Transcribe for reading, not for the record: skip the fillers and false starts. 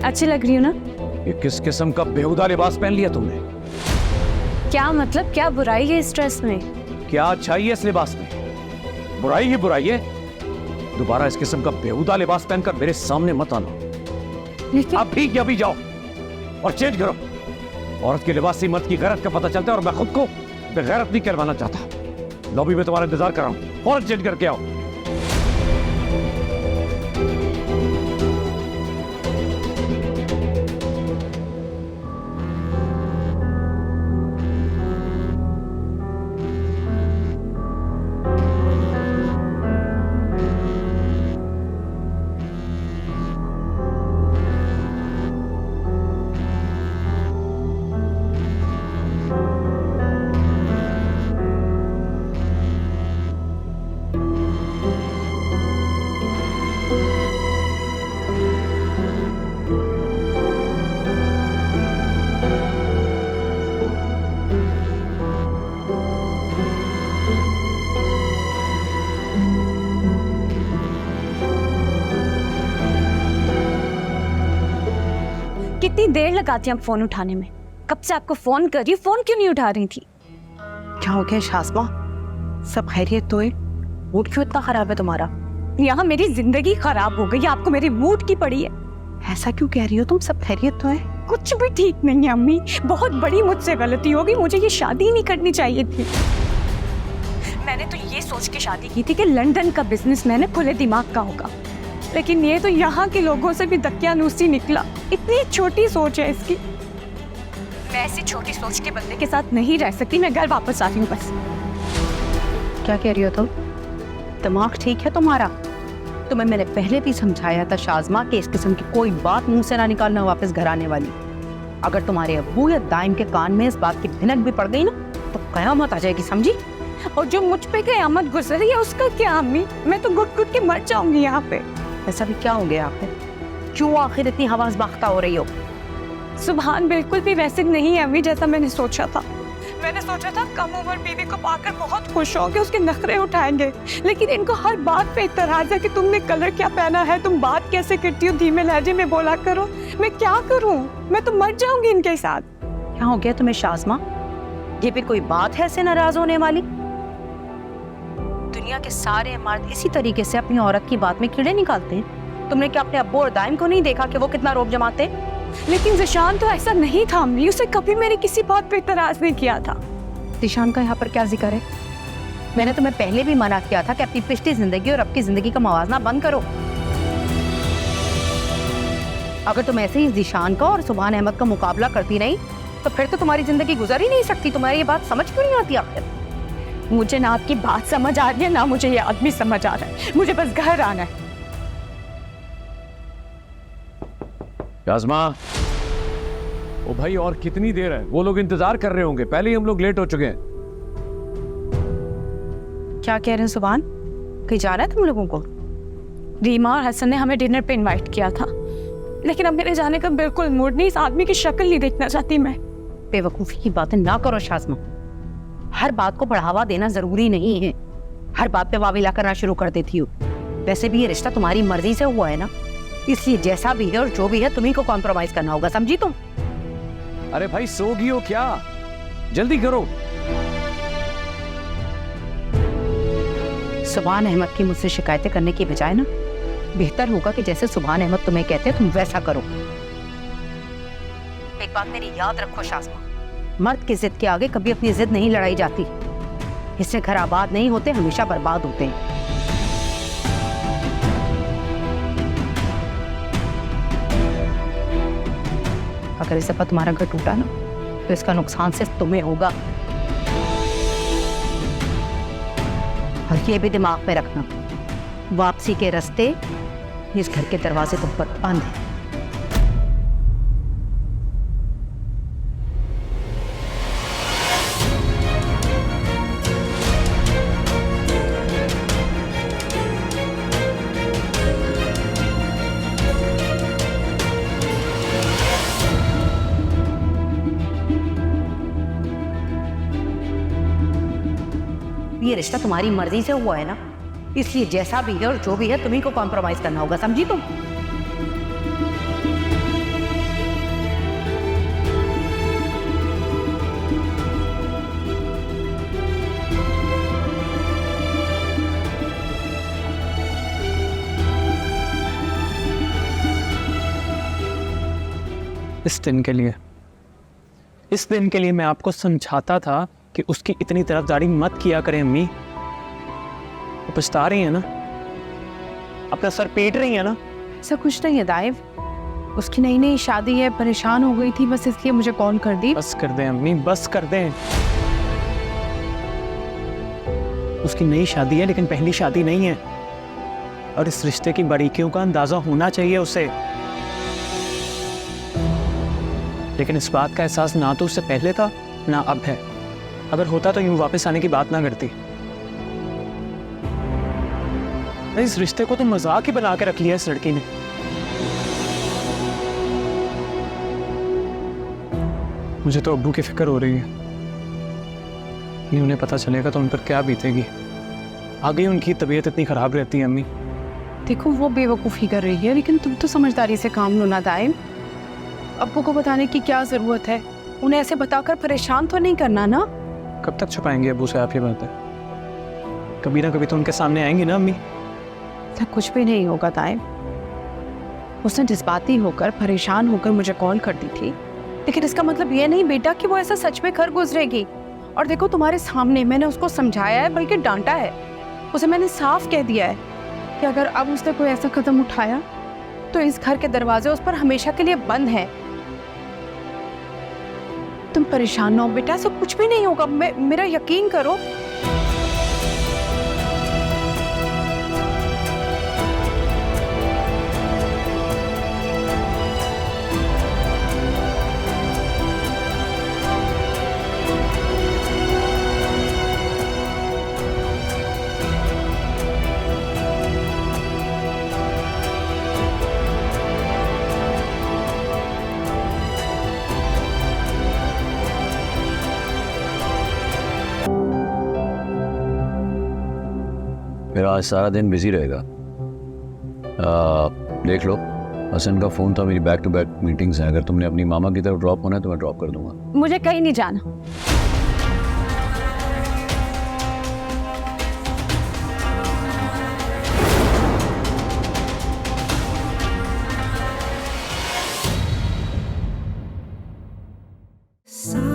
अच्छी लग रही हूँ ना? ये किस किस्म का बेहुदा लिबास पहन लिया तुमने? क्या मतलब, क्या बुराई है इस ड्रेस में? क्या अच्छाई है इस लिबास में? बुराई ही बुराई है। दोबारा इस किस्म का बेहुदा लिबास पहनकर मेरे सामने मत आना। लेकिन अब ठीक अभी जाओ और चेंज करो। औरत के लिबास से मर्द की गैरत का पता चलता है और मैं खुद को बेगैरत नहीं करवाना चाहता। लॉबी में तुम्हारा इंतजार कर रहा हूं, फौरन चेंज करके आओ। कितनी देर लगाती हैं आप फोन उठाने में? कब से आपको फोन कर रही हूँ, फोन क्यों नहीं उठा रही थी? क्या हो गया शाज़मा? सब खैरियत तो है? मूड क्यों इतना खराब है तुम्हारा? यहाँ मेरी जिंदगी खराब हो गई, आपको मेरी मूड की पड़ी है। ऐसा क्यों कह रही हो तुम? सब खैरियत तो है? कुछ भी ठीक नहीं है अम्मी, बहुत बड़ी मुझसे गलती होगी, मुझे ये शादी नहीं करनी चाहिए थी। मैंने तो ये सोच के शादी की थी कि लंदन का बिजनेसमैन है, खुले दिमाग का होगा, लेकिन ये तो यहाँ के लोगों से भी दकियानूसी निकला। इतनी छोटी सोच है इसकी। मैं ऐसी छोटी सोच के बंदे के साथ नहीं रह सकती। मैं घर वापस आ रही हूँ बस। क्या कह रही हो तुम? दिमाग ठीक है तुम्हारा? तुम्हें मैंने पहले भी समझाया था शाज़मा कि इस किस्म की कोई बात मुंह से ना निकालना वापस घर आने वाली। अगर तुम्हारे अब्बू या दाइम के कान में इस बात की भिनक भी पड़ गई ना तो कयामत आ जाएगी, समझी? और जो मुझ पे कयामत गुजरी है उसका क्या अम्मी? मैं तो घुट घुट के मर जाऊंगी यहाँ पे। ऐसा भी क्या हो गया आखिर? क्यों आखिर इतनी हवास बाख्ता हो रही हो? सुभान बिल्कुल भी वैसे नहीं है अम्मी जैसा मैंने सोचा था। मैंने सोचा था कम उम्र बीवी को पाकर बहुत खुश होंगे, उसके नखरे उठाएंगे, लेकिन इनको हर बात पे इतराज है कि तुमने कलर क्या पहना है, तुम बात कैसे करती हो, धीमे लहजे में बोला करो। मैं क्या करूं? मैं तो मर जाऊंगी इनके साथ। क्या हो गया तुम्हें शाज़मा? ये फिर कोई बात है ऐसे नाराज होने वाली? दुनिया के सारे मर्द इसी तरीके से अपनी औरत की बात में कीड़े निकालते हैं। तुमने क्या अपने अब्बू और दाइम को नहीं देखा कि वो कितना रोब जमाते हैं? लेकिन ज़िशान तो ऐसा नहीं था अम्मी, उसे कभी मेरी किसी बात पे इतराज नहीं किया था। ज़िशान का यहाँ पर क्या जिक्र है? मैंने तुम्हें पहले भी मना किया था कि अपनी पिछली जिंदगी और अब की जिंदगी का मवाजना बंद करो। अगर तुम ऐसे ही ज़िशान का और सुभान अहमद का मुकाबला करती रही तो फिर तो तुम्हारी जिंदगी गुजर ही नहीं सकती। तुम्हारी ये बात समझ क्यों नहीं आती आखिर? मुझे ना आपकी बात समझ आ रही है, ना मुझे ये आदमी समझ आ रहा है। मुझे बस घर आना है। शाज़मा, ओ भाई और कितनी देर है? वो लोग इंतजार कर रहे होंगे, पहले ही हम लोग लेट हो चुके हैं। क्या कह रहे हैं सुभान? कहीं जाना है तुम लोगों को? रीमा और हसन ने हमें डिनर पे इनवाइट किया था, लेकिन अब मेरे जाने का बिल्कुल मूड नहीं। इस आदमी की शक्ल नहीं देखना चाहती मैं। बेवकूफ़ी की बातें ना करो शाज़मा। हर बात को बढ़ावा देना जरूरी नहीं है। हर बात पे वाविला करना शुरू कर देती हो। वैसे भी ये रिश्ता तुम्हारी मर्जी से हुआ है ना, इसलिए जैसा भी है और जो भी है तुम्ही को कॉम्प्रोमाइज करना होगा, समझी तुम? अरे भाई सोगी हो क्या? जल्दी करो। सुभान अहमद की मुझसे शिकायतें करने की बजाय ना बेहतर होगा कि जैसे सुभान अहमद तुम्हें कहते तुम वैसा करो। एक बात मेरी याद रखो शाज़मा, मर्द की जिद के आगे कभी अपनी जिद नहीं लड़ाई जाती। इससे घर आबाद नहीं होते, हमेशा बर्बाद होते हैं। अगर इस दफा तुम्हारा घर टूटा ना तो इसका नुकसान सिर्फ तुम्हें होगा। और ये भी दिमाग में रखना, वापसी के रास्ते इस घर के दरवाजे तुम पर बंद हैं। ये रिश्ता तुम्हारी मर्जी से हुआ है ना, इसलिए जैसा भी है और जो भी है तुम्ही को कॉम्प्रोमाइज करना होगा, समझी तुम? इस दिन के लिए, इस दिन के लिए मैं आपको समझाता था कि उसकी इतनी तरफदारी मत किया करें अम्मी। वो पछता रही है ना, अपना सर पीट रही है ना। ऐसा कुछ नहीं है दाइव, उसकी नई नई शादी है, परेशान हो गई थी बस इसलिए मुझे कॉल कर दी। बस कर दें अम्मी, बस कर दें। उसकी नई शादी है लेकिन पहली शादी नहीं है, और इस रिश्ते की बारीकियों का अंदाजा होना चाहिए उसे। लेकिन इस बात का एहसास ना तो उससे पहले था ना अब है। अगर होता तो यूं वापस आने की बात ना करती। इस रिश्ते को तो मजाक ही बना के रख लिया इस लड़की ने। मुझे तो अब्बू की फिक्र हो रही है, उन्हें पता चलेगा तो उन पर क्या बीतेगी। आगे उनकी तबीयत इतनी खराब रहती है अम्मी। देखो वो बेवकूफ़ी कर रही है, लेकिन तुम तो समझदारी से काम लो ना दाइम। अब्बू को बताने की क्या ज़रूरत है, उन्हें ऐसे बताकर परेशान तो नहीं करना ना। कब तक छुपाएंगे अब्बू से आप ये बातें? कभी ना कभी तो उनके सामने आएंगी ना अम्मी। ऐसा कुछ भी नहीं होगा दाइम। उसने जज्बाती होकर परेशान होकर मुझे कॉल कर दी थी, लेकिन इसका मतलब ये नहीं बेटा कि वो ऐसा सच में कर गुजरेगी। और देखो तुम्हारे सामने मैंने उसको समझाया है, बल्कि डांटा है। उसे मैंने साफ कह दिया है कि अगर अब उसने कोई ऐसा कदम उठाया तो इस घर के दरवाजे उस पर हमेशा के लिए बंद हैं। तुम परेशान ना हो बेटा, ऐसा कुछ भी नहीं होगा, मेरा यकीन करो। मेरा आज सारा दिन बिजी रहेगा। देख लो, हसन का फ़ोन था, मेरी बैक टू बैक मीटिंग्स हैं। अगर तुमने अपनी मामा की तरफ ड्रॉप होना है तो मैं ड्रॉप कर दूंगा। मुझे कहीं नहीं जाना। So